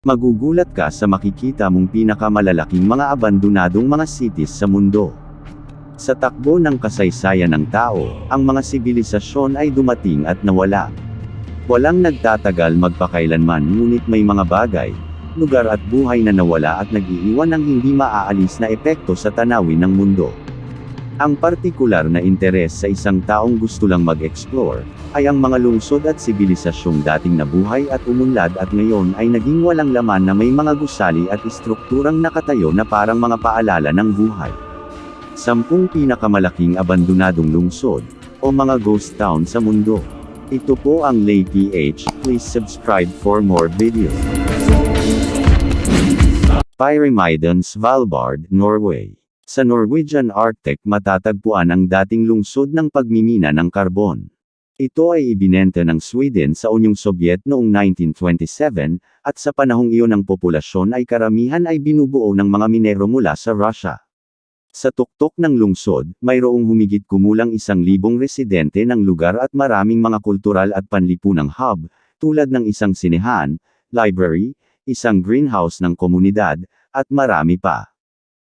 Magugulat ka sa makikita mong pinakamalalaking mga abandonadong mga cities sa mundo. Sa takbo ng kasaysayan ng tao, ang mga sibilisasyon ay dumating at nawala. Walang nagtatagal magpakailanman, ngunit may mga bagay, lugar at buhay na nawala at nag-iiwan ng hindi maaalis na epekto sa tanawin ng mundo. Ang partikular na interes sa isang taong gusto lang mag-explore, ay ang mga lungsod at sibilisasyong dating nabuhay at umunlad at ngayon ay naging walang laman na may mga gusali at istrukturang nakatayo na parang mga paalala ng buhay. 10 pinakamalaking abandonadong lungsod, o mga ghost town sa mundo. Ito po ang Lay PH, please subscribe for more videos. Pyramiden, Svalbard, Norway. Sa Norwegian Arctic matatagpuan ang dating lungsod ng pagmimina ng karbon. Ito ay ibinenta ng Sweden sa Unyong Sobyet noong 1927, at sa panahong iyon ang populasyon ay karamihan ay binubuo ng mga minero mula sa Russia. Sa tuktok ng lungsod, mayroong humigit kumulang 1,000 residente ng lugar at maraming mga kultural at panlipunang hub, tulad ng isang sinehan, library, isang greenhouse ng komunidad, at marami pa.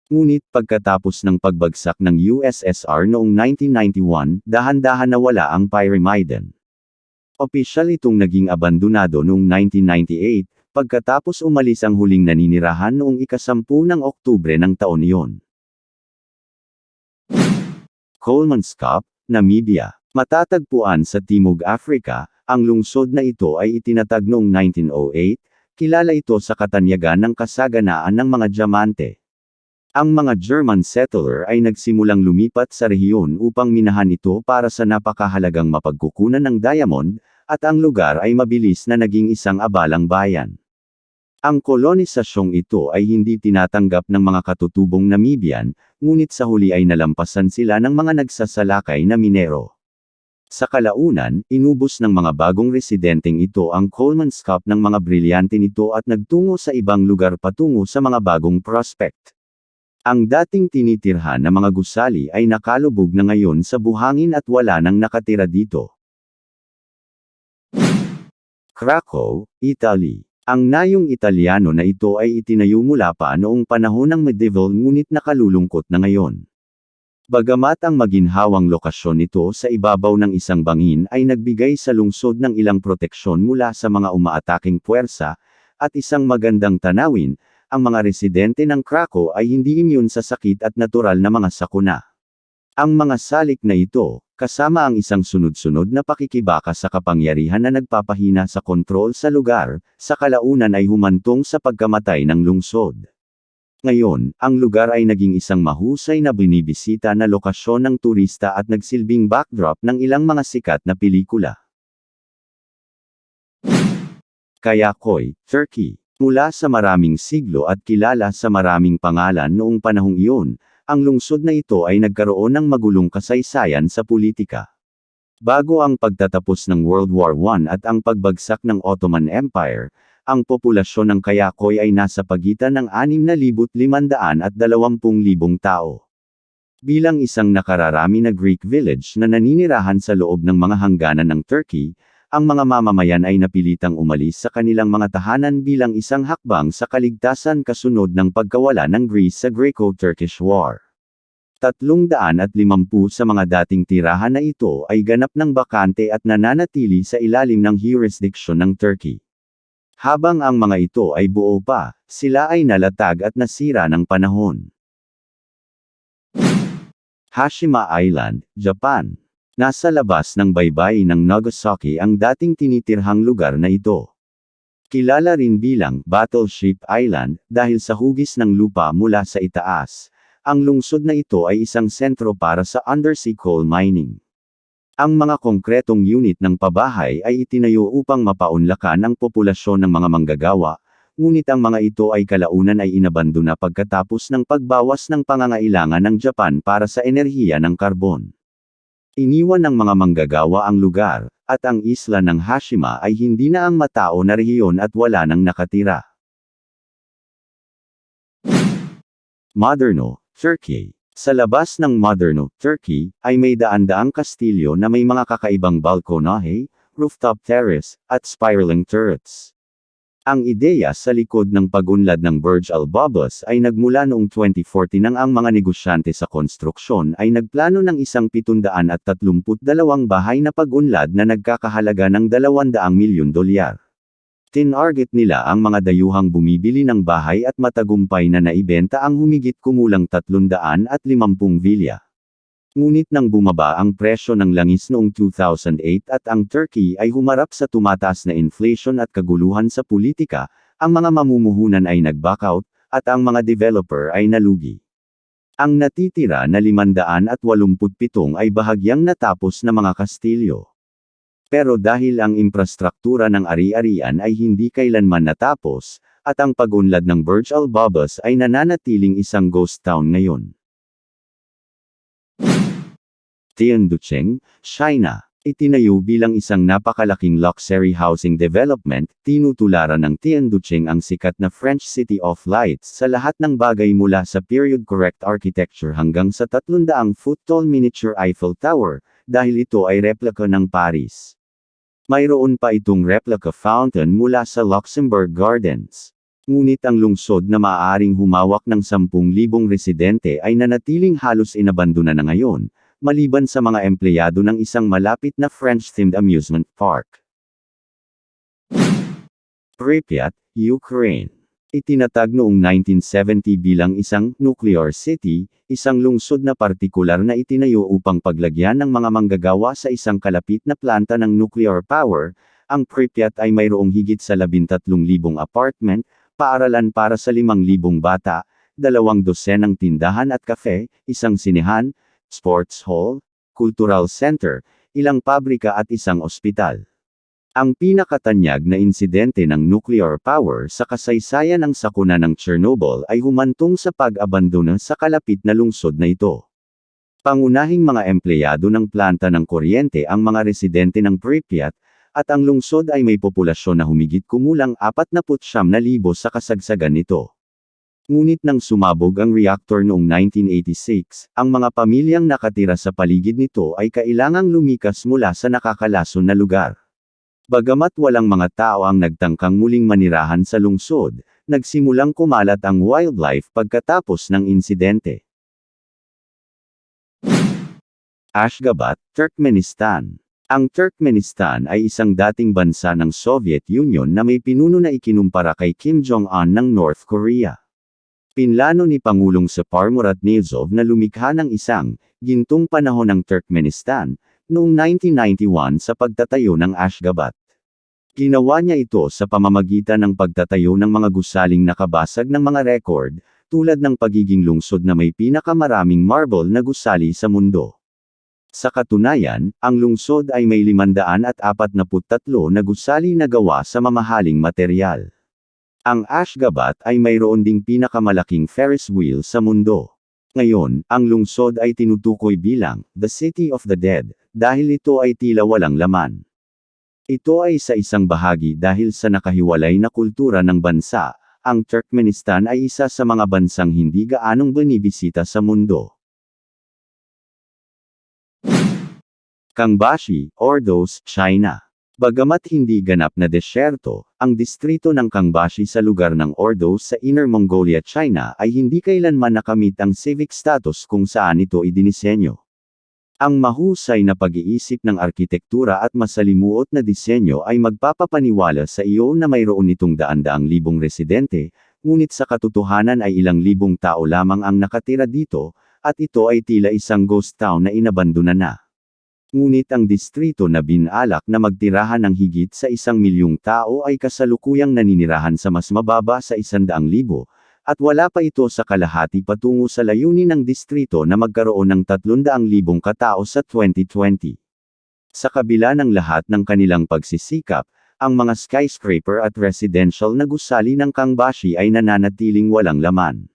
Ngunit pagkatapos ng pagbagsak ng USSR noong 1991, dahan-dahan nawala ang Pyramiden. Opisyal itong naging abandonado noong 1998, pagkatapos umalis ang huling naninirahan noong ika-10 ng Oktubre ng taon iyon. Colemanskop, Namibia. Matatagpuan sa Timog Africa, ang lungsod na ito ay itinatag noong 1908, kilala ito sa katanyagan ng kasaganaan ng mga diamante. Ang mga German settler ay nagsimulang lumipat sa rehiyon upang minahan ito para sa napakahalagang mapagkukunan ng diamond, at ang lugar ay mabilis na naging isang abalang bayan. Ang kolonisasyong ito ay hindi tinatanggap ng mga katutubong Namibian, ngunit sa huli ay nalampasan sila ng mga nagsasalakay na minero. Sa kalaunan, inubos ng mga bagong residenteng ito ang Colemanskop ng mga brilyante nito at nagtungo sa ibang lugar patungo sa mga bagong prospect. Ang dating tinitirhan na mga gusali ay nakalubog na ngayon sa buhangin at wala nang nakatira dito. Krakow, Italy. Ang nayong Italyano na ito ay itinayo mula pa noong panahon ng medieval ngunit nakalulungkot na ngayon. Bagamat ang maginhawang lokasyon nito sa ibabaw ng isang bangin ay nagbigay sa lungsod ng ilang proteksyon mula sa mga umaataking puwersa, at isang magandang tanawin, ang mga residente ng Krakow ay hindi immune sa sakit at natural na mga sakuna. Ang mga salik na ito, kasama ang isang sunod-sunod na pakikibaka sa kapangyarihan na nagpapahina sa kontrol sa lugar, sa kalaunan ay humantong sa pagkamatay ng lungsod. Ngayon, ang lugar ay naging isang mahusay na binibisita na lokasyon ng turista at nagsilbing backdrop ng ilang mga sikat na pelikula. Kayakoy, Turkey. Mula sa maraming siglo at kilala sa maraming pangalan noong panahong iyon, ang lungsod na ito ay nagkaroon ng magulong kasaysayan sa politika. Bago ang pagtatapos ng World War I at ang pagbagsak ng Ottoman Empire, ang populasyon ng Kayakoy ay nasa pagitan ng 6,500 at 20,000 tao. Bilang isang nakararami na Greek village na naninirahan sa loob ng mga hangganan ng Turkey, ang mga mamamayan ay napilitang umalis sa kanilang mga tahanan bilang isang hakbang sa kaligtasan kasunod ng pagkawala ng Greece sa Greco-Turkish War. 350 sa mga dating tirahan na ito ay ganap ng bakante at nananatili sa ilalim ng jurisdiction ng Turkey. Habang ang mga ito ay buo pa, sila ay nalatag at nasira ng panahon. Hashima Island, Japan. Nasa labas ng baybayin ng Nagasaki ang dating tinitirhang lugar na ito. Kilala rin bilang Battleship Island dahil sa hugis ng lupa mula sa itaas. Ang lungsod na ito ay isang sentro para sa undersea coal mining. Ang mga konkretong unit ng pabahay ay itinayo upang mapaunlakan ang populasyon ng mga manggagawa, ngunit ang mga ito ay kalaunan ay inabandona pagkatapos ng pagbawas ng pangangailangan ng Japan para sa enerhiya ng karbon. Iniwan ng mga manggagawa ang lugar, at ang isla ng Hashima ay hindi na ang matao na rehiyon at wala nang nakatira. Moderno, Turkey. Sa labas ng Moderno, Turkey, ay may daan-daang kastilyo na may mga kakaibang balkonahe, rooftop terrace, at spiraling turrets. Ang ideya sa likod ng pag-unlad ng Burj Al Babas ay nagmula noong 2014 nang ang mga negosyante sa konstruksyon ay nagplano ng isang 732 bahay na pag-unlad na nagkakahalaga ng $200 milyon. Tinarget nila ang mga dayuhang bumibili ng bahay at matagumpay na naibenta ang humigit kumulang 350 vilya. Ngunit nang bumaba ang presyo ng langis noong 2008 at ang Turkey ay humarap sa tumataas na inflation at kaguluhan sa politika, ang mga mamumuhunan ay nag-backout, at ang mga developer ay nalugi. Ang natitira na 587 ay bahagyang natapos na mga kastilyo. Pero dahil ang infrastruktura ng ari-arian ay hindi kailanman natapos, at ang pag-unlad ng Burj Al Babas ay nananatiling isang ghost town ngayon. Tianducheng, China. Itinayo bilang isang napakalaking luxury housing development, tinutularan ng Tianducheng ang sikat na French City of Lights sa lahat ng bagay mula sa period-correct architecture hanggang sa 300-foot-tall miniature Eiffel Tower, dahil ito ay replika ng Paris. Mayroon pa itong replica fountain mula sa Luxembourg Gardens. Ngunit ang lungsod na maaaring humawak ng 10,000 residente ay nanatiling halos inabandona na ngayon, maliban sa mga empleyado ng isang malapit na French-themed amusement park. Pripyat, Ukraine. Itinatag noong 1970 bilang isang nuclear city, isang lungsod na partikular na itinayo upang paglagyan ng mga manggagawa sa isang kalapit na planta ng nuclear power. Ang Pripyat ay mayroong higit sa 13,000 apartment, paaralan para sa 5,000 bata, 200 tindahan at kafe, isang sinehan, sports hall, cultural center, ilang pabrika at isang ospital. Ang pinakatanyag na insidente ng nuclear power sa kasaysayan ng sakuna ng Chernobyl ay humantong sa pag-abandona sa kalapit na lungsod na ito. Pangunahing mga empleyado ng planta ng kuryente ang mga residente ng Pripyat, at ang lungsod ay may populasyon na humigit kumulang 49,000 sa kasagsagan nito. Ngunit nang sumabog ang reactor noong 1986, ang mga pamilyang nakatira sa paligid nito ay kailangang lumikas mula sa nakakalason na lugar. Bagamat walang mga tao ang nagtangkang muling manirahan sa lungsod, nagsimulang kumalat ang wildlife pagkatapos ng insidente. Ashgabat, Turkmenistan. Ang Turkmenistan ay isang dating bansa ng Soviet Union na may pinuno na ikinumpara kay Kim Jong-un ng North Korea. Pinlano ni Pangulong Sapar Muratnezov na lumikha ng isang gintong panahon ng Turkmenistan noong 1991 sa pagtatayo ng Ashgabat. Ginawa niya ito sa pamamagitan ng pagtatayo ng mga gusaling nakabasag ng mga rekord, tulad ng pagiging lungsod na may pinakamaraming marble na gusali sa mundo. Sa katunayan, ang lungsod ay may 543 na gusali na gawa sa mamahaling material. Ang Ashgabat ay mayroon ding pinakamalaking Ferris wheel sa mundo. Ngayon, ang lungsod ay tinutukoy bilang the City of the Dead, dahil ito ay tila walang laman. Ito ay sa isang bahagi dahil sa nakahiwalay na kultura ng bansa. Ang Turkmenistan ay isa sa mga bansang hindi gaanong binibisita sa mundo. Kangbashi, Ordos, China. Bagamat hindi ganap na desyerto, ang distrito ng Kangbashi sa lugar ng Ordos sa Inner Mongolia, China ay hindi kailanman nakamit ang civic status kung saan ito idinisenyo. Ang mahusay na pag-iisip ng arkitektura at masalimuot na disenyo ay magpapapaniwala sa iyo na mayroon itong daan-daang libong residente, ngunit sa katotohanan ay ilang libong tao lamang ang nakatira dito, at ito ay tila isang ghost town na inabandona na. Ngunit ang distrito na binalak na magtirahan ng higit sa 1,000,000 tao ay kasalukuyang naninirahan sa mas mababa sa 100,000, at wala pa ito sa kalahati patungo sa layunin ng distrito na magkaroon ng 300,000 katao sa 2020. Sa kabila ng lahat ng kanilang pagsisikap, ang mga skyscraper at residential na gusali ng Kangbashi ay nananatiling walang laman.